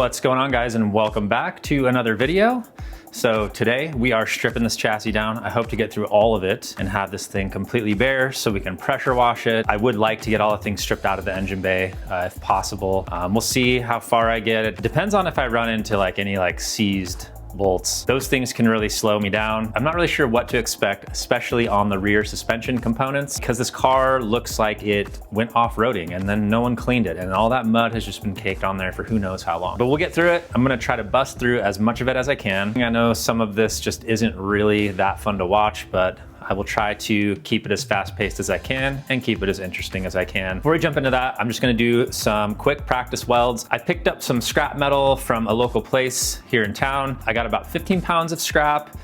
What's going on, guys, and welcome back to another video. So today we are stripping this chassis down. I hope to get through all of it and have this thing completely bare so we can pressure wash it. I would like to get all the things stripped out of the engine bay if possible. We'll see how far I get. It depends on if I run into any seized bolts. Those things can really slow me down. I'm not really sure what to expect, especially on the rear suspension components, because this car looks like it went off-roading and then no one cleaned it, and all that mud has just been caked on there for who knows how long. But we'll get through it. I'm gonna try to bust through as much of it as I can. I know some of this just isn't really that fun to watch, but I will try to keep it as fast-paced as I can and keep it as interesting as I can. Before we jump into that, I'm just gonna do some quick practice welds. I picked up some scrap metal from a local place here in town. I got about 15 pounds of scrap.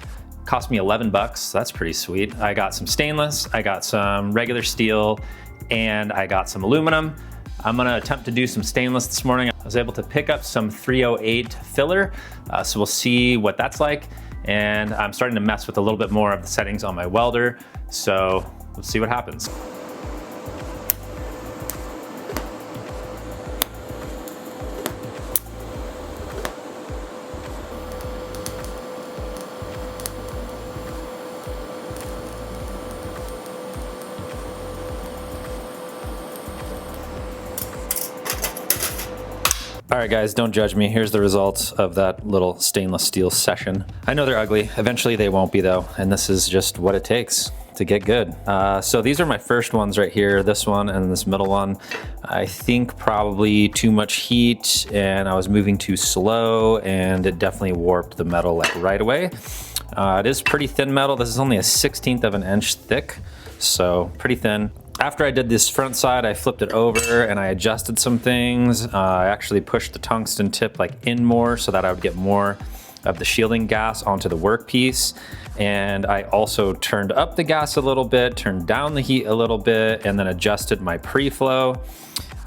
Cost me 11 bucks, so that's pretty sweet. I got some stainless, I got some regular steel, and I got some aluminum. I'm gonna attempt to do some stainless this morning. I was able to pick up some 308 filler, so we'll see what that's like. And I'm starting to mess with a little bit more of the settings on my welder, so let's see what happens. All right, guys, don't judge me. Here's the results of that little stainless steel session. I know they're ugly. Eventually they won't be though, and this is just what it takes to get good. So these are my first ones right here, this one and this middle one. I think probably too much heat and I was moving too slow, and it definitely warped the metal right away. It is pretty thin metal. This is only a 1/16 of an inch thick, so pretty thin. After I did this front side, I flipped it over and I adjusted some things. I actually pushed the tungsten tip in more so that I would get more of the shielding gas onto the workpiece. And I also turned up the gas a little bit, turned down the heat a little bit, and then adjusted my pre-flow.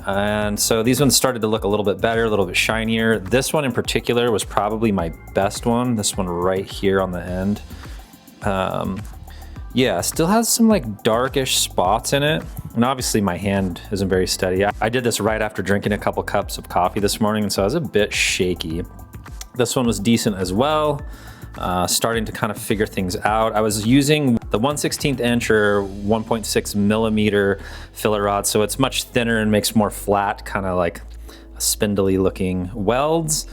And so these ones started to look a little bit better, a little bit shinier. This one in particular was probably my best one. This one right here on the end. Yeah, still has some darkish spots in it. And obviously my hand isn't very steady. I did this right after drinking a couple cups of coffee this morning, and so I was a bit shaky. This one was decent as well. Starting to kind of figure things out. I was using the 1/16 inch or 1.6 millimeter filler rod, so it's much thinner and makes more flat, kind of like a spindly looking welds.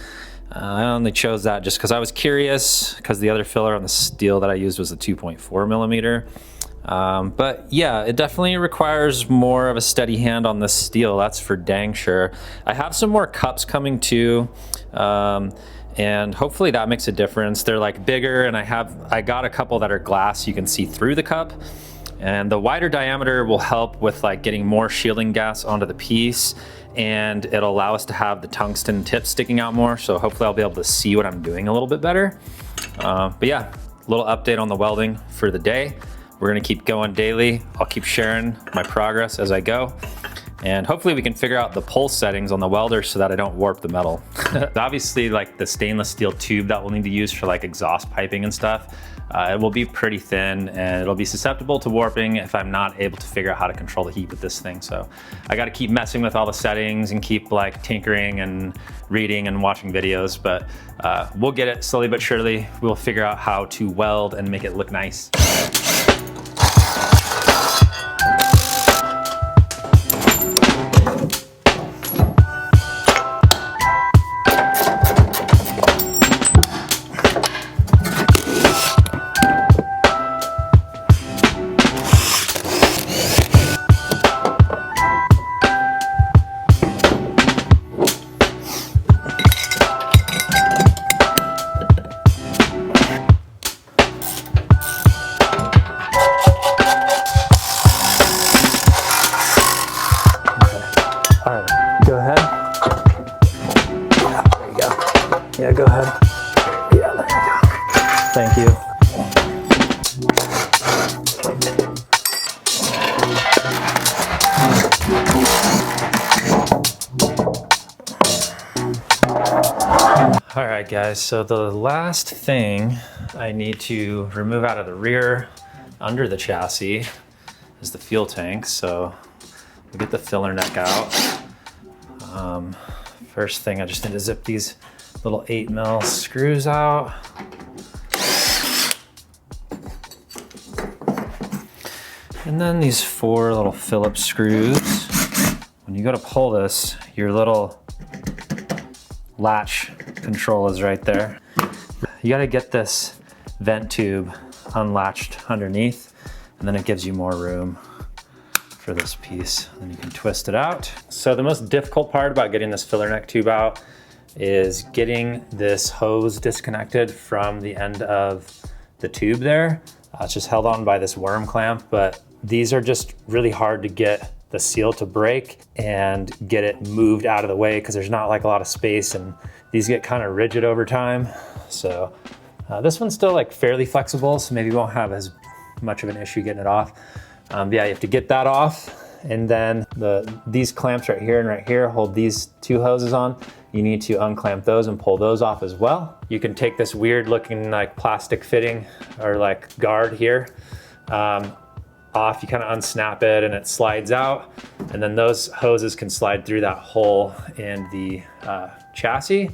I only chose that just because I was curious, because the other filler on the steel that I used was a 2.4 millimeter. But yeah, it definitely requires more of a steady hand on this steel, that's for dang sure. I have some more cups coming too, and hopefully that makes a difference. They're bigger, and I got a couple that are glass, you can see through the cup. And the wider diameter will help with getting more shielding gas onto the piece, and it'll allow us to have the tungsten tip sticking out more. So hopefully I'll be able to see what I'm doing a little bit better. But yeah, little update on the welding for the day. We're gonna keep going daily. I'll keep sharing my progress as I go. And hopefully we can figure out the pulse settings on the welder so that I don't warp the metal. Obviously the stainless steel tube that we'll need to use for exhaust piping and stuff, it will be pretty thin and it'll be susceptible to warping if I'm not able to figure out how to control the heat with this thing. So I got to keep messing with all the settings and keep tinkering and reading and watching videos, but we'll get it slowly but surely. We'll figure out how to weld and make it look nice. Yeah, go ahead. Yeah, there you go. Thank you. All right, guys, so the last thing I need to remove out of the rear under the chassis is the fuel tank. So we'll get the filler neck out. First thing, I just need to zip these little 8mm screws out. And then these 4 little Phillips screws. When you go to pull this, your little latch control is right there. You gotta get this vent tube unlatched underneath, and then it gives you more room for this piece. Then you can twist it out. So the most difficult part about getting this filler neck tube out is getting this hose disconnected from the end of the tube there. It's just held on by this worm clamp, but these are just really hard to get the seal to break and get it moved out of the way because there's not like a lot of space, and these get kind of rigid over time. So this one's still like fairly flexible, so maybe you won't have as much of an issue getting it off. But yeah, you have to get that off. And then these clamps right here and right here hold these 2 hoses on. You need to unclamp those and pull those off as well. You can take this weird looking like plastic fitting or like guard here off. You kind of unsnap it and it slides out. And then those hoses can slide through that hole in the chassis.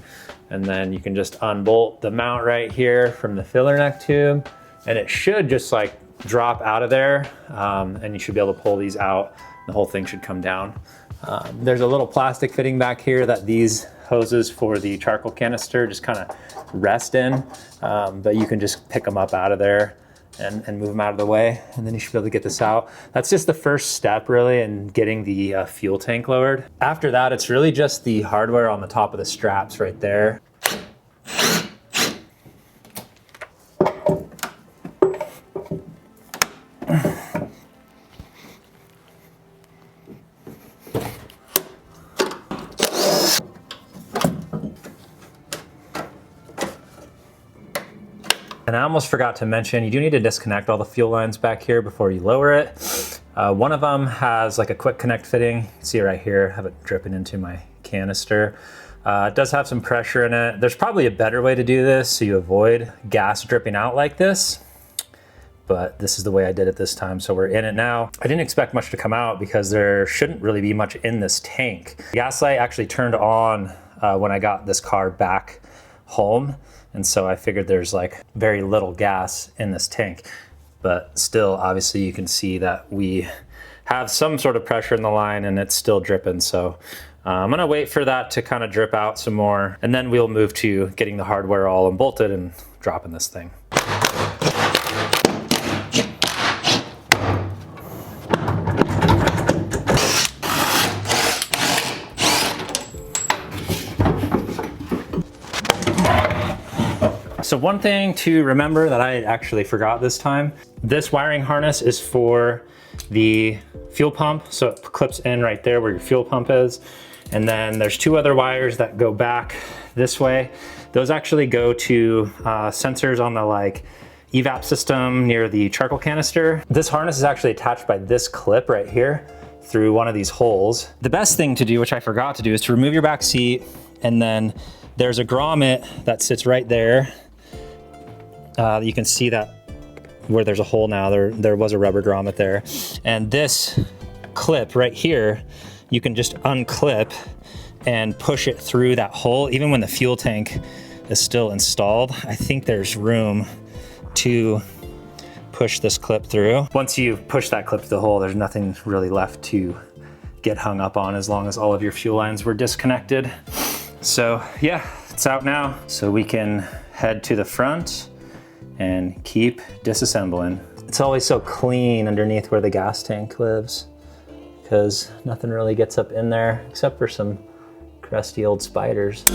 And then you can just unbolt the mount right here from the filler neck tube. And it should just like drop out of there, and you should be able to pull these out. The whole thing should come down. There's a little plastic fitting back here that these hoses for the charcoal canister just kind of rest in, but you can just pick them up out of there and move them out of the way, and then you should be able to get this out. That's just the first step really in getting the fuel tank lowered. After that, it's really just the hardware on the top of the straps right there. And I almost forgot to mention, you do need to disconnect all the fuel lines back here before you lower it. One of them has like a quick connect fitting. You can see it right here, I have it dripping into my canister. It does have some pressure in it. There's probably a better way to do this so you avoid gas dripping out like this, but this is the way I did it this time, so we're in it now. I didn't expect much to come out because there shouldn't really be much in this tank. The gas light actually turned on when I got this car back home, and so I figured there's like very little gas in this tank. But still, obviously you can see that we have some sort of pressure in the line and it's still dripping. So I'm gonna wait for that to kind of drip out some more, and then we'll move to getting the hardware all unbolted and dropping this thing. So one thing to remember that I actually forgot this time, this wiring harness is for the fuel pump. So it clips in right there where your fuel pump is. And then there's 2 other wires that go back this way. Those actually go to sensors on the like evap system near the charcoal canister. This harness is actually attached by this clip right here through one of these holes. The best thing to do, which I forgot to do, is to remove your back seat, and then there's a grommet that sits right there. You can see that where there's a hole now, there was a rubber grommet there. And this clip right here, you can just unclip and push it through that hole. Even when the fuel tank is still installed, I think there's room to push this clip through. Once you push that clip to the hole, there's nothing really left to get hung up on as long as all of your fuel lines were disconnected. So yeah, it's out now. So we can head to the front and keep disassembling. It's always so clean underneath where the gas tank lives because nothing really gets up in there except for some crusty old spiders.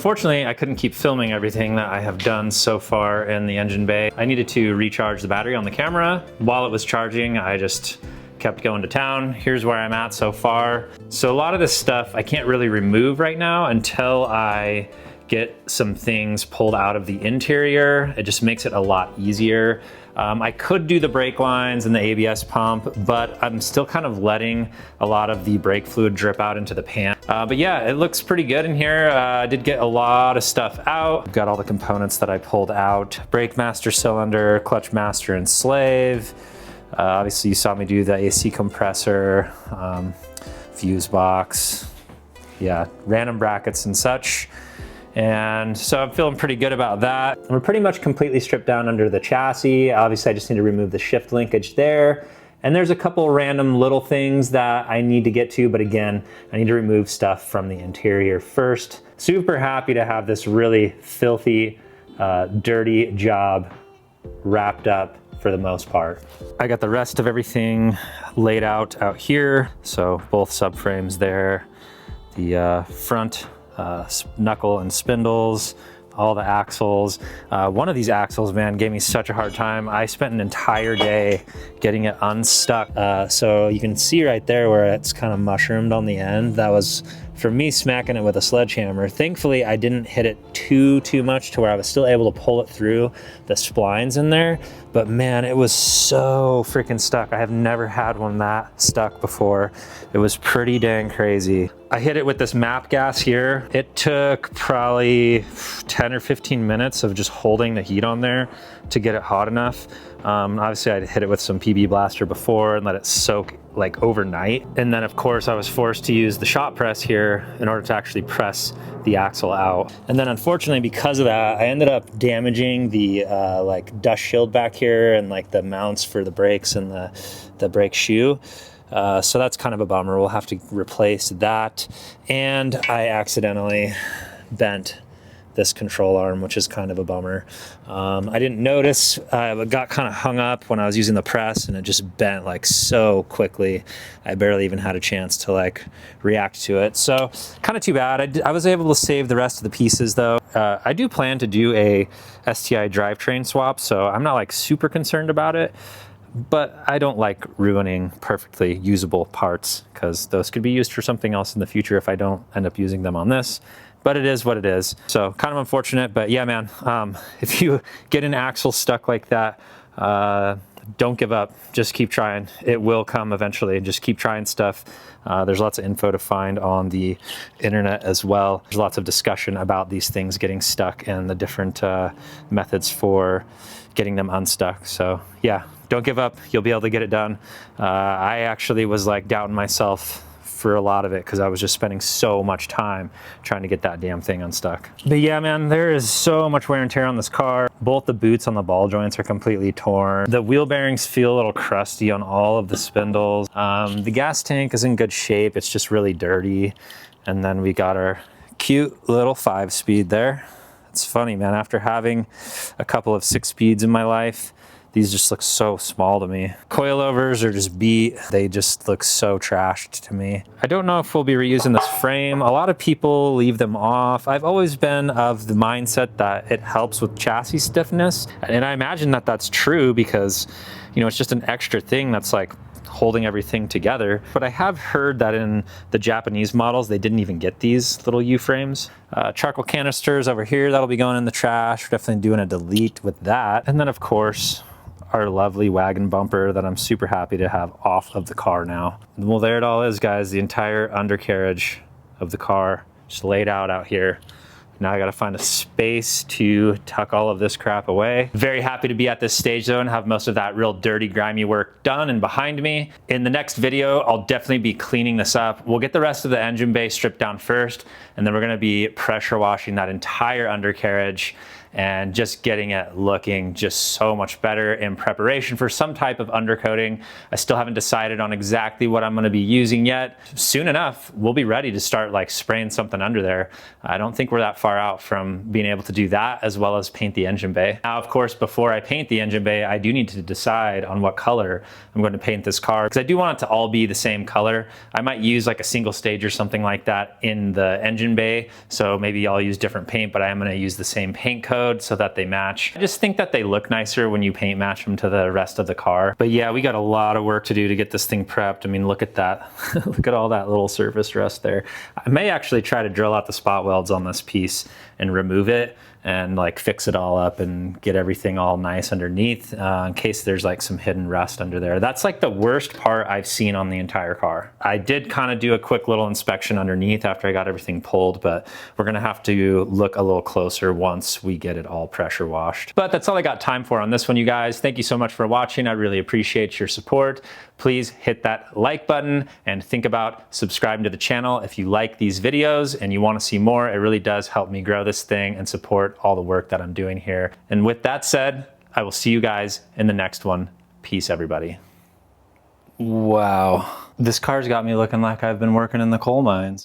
unfortunately, I couldn't keep filming everything that I have done so far in the engine bay. I needed to recharge the battery on the camera. While it was charging, I just kept going to town. Here's where I'm at so far. So a lot of this stuff I can't really remove right now until I get some things pulled out of the interior. It just makes it a lot easier. I could do the brake lines and the ABS pump, but I'm still kind of letting a lot of the brake fluid drip out into the pan. But yeah, it looks pretty good in here. I did get a lot of stuff out. Got all the components that I pulled out. Brake master cylinder, clutch master and slave. Obviously you saw me do the AC compressor, fuse box, yeah, random brackets and such. And so I'm feeling pretty good about that. We're pretty much completely stripped down under the chassis. Obviously I just need to remove the shift linkage there. And there's a couple random little things that I need to get to, but again, I need to remove stuff from the interior first. Super happy to have this really filthy, dirty job wrapped up for the most part. I got the rest of everything laid out here. So both subframes there, the front knuckle and spindles, all the axles. One of these axles, man, gave me such a hard time. I spent an entire day getting it unstuck. So you can see right there where it's kind of mushroomed on the end. That was for me smacking it with a sledgehammer. Thankfully, I didn't hit it too much to where I was still able to pull it through the splines in there. But man, it was so freaking stuck. I have never had one that stuck before. It was pretty dang crazy. I hit it with this MAP gas here. It took probably 10 or 15 minutes of just holding the heat on there to get it hot enough. Obviously I'd hit it with some PB Blaster before and let it soak like overnight. And then of course I was forced to use the shot press here in order to actually press the axle out. And then unfortunately because of that, I ended up damaging the like dust shield back here and like the mounts for the brakes and the brake shoe. So that's kind of a bummer. We'll have to replace that. And I accidentally bent this control arm, which is kind of a bummer. I didn't notice. I got kind of hung up when I was using the press and it just bent like so quickly. I barely even had a chance to like react to it. So kind of too bad. I was able to save the rest of the pieces though. I do plan to do a STI drivetrain swap, so I'm not like super concerned about it. But I don't like ruining perfectly usable parts because those could be used for something else in the future if I don't end up using them on this. But it is what it is. So kind of unfortunate, but yeah, man, if you get an axle stuck like that, don't give up. Just keep trying. It will come eventually. Just keep trying stuff. There's lots of info to find on the internet as well. There's lots of discussion about these things getting stuck and the different methods for getting them unstuck. So yeah, don't give up. You'll be able to get it done. I actually was like doubting myself for a lot of it because I was just spending so much time trying to get that damn thing unstuck. But yeah, man, there is so much wear and tear on this car. Both the boots on the ball joints are completely torn. The wheel bearings feel a little crusty on all of the spindles. The gas tank is in good shape. It's just really dirty. And then we got our cute little 5-speed there. It's funny, man, after having a couple of 6-speeds in my life, these just look so small to me. Coilovers are just beat. They just look so trashed to me. I don't know if we'll be reusing this frame. A lot of people leave them off. I've always been of the mindset that it helps with chassis stiffness. And I imagine that that's true because, you know, it's just an extra thing that's like holding everything together. But I have heard that in the Japanese models, they didn't even get these little U-frames. Charcoal canisters over here, that'll be going in the trash. We're definitely doing a delete with that. And then of course, our lovely wagon bumper that I'm super happy to have off of the car now. Well, there it all is, guys. The entire undercarriage of the car just laid out here. Now I gotta find a space to tuck all of this crap away. Very happy to be at this stage though and have most of that real dirty, grimy work done and behind me. In the next video, I'll definitely be cleaning this up. We'll get the rest of the engine bay stripped down first, and then we're gonna be pressure washing that entire undercarriage. and just getting it looking just so much better in preparation for some type of undercoating. I still haven't decided on exactly what I'm going to be using yet. Soon enough, we'll be ready to start like spraying something under there. I don't think we're that far out from being able to do that, as well as paint the engine bay. Now, of course, before I paint the engine bay, I do need to decide on what color I'm going to paint this car, because I do want it to all be the same color. I might use like a single stage or something like that in the engine bay, so maybe I'll use different paint, but I am going to use the same paint code so that they match. I just think that they look nicer when you paint match them to the rest of the car. But yeah, we got a lot of work to do to get this thing prepped. I mean, look at that. Look at all that little surface rust there. I may actually try to drill out the spot welds on this piece and remove it and like fix it all up and get everything all nice underneath in case there's like some hidden rust under there. That's like the worst part I've seen on the entire car. I did kind of do a quick little inspection underneath after I got everything pulled, but we're gonna have to look a little closer once we get it all pressure washed. But that's all I got time for on this one, you guys. Thank you so much for watching. I really appreciate your support. Please hit that like button and think about subscribing to the channel if you like these videos and you want to see more. It really does help me grow this thing and support all the work that I'm doing here. And with that said, I will see you guys in the next one. Peace, everybody. Wow, this car's got me looking like I've been working in the coal mines.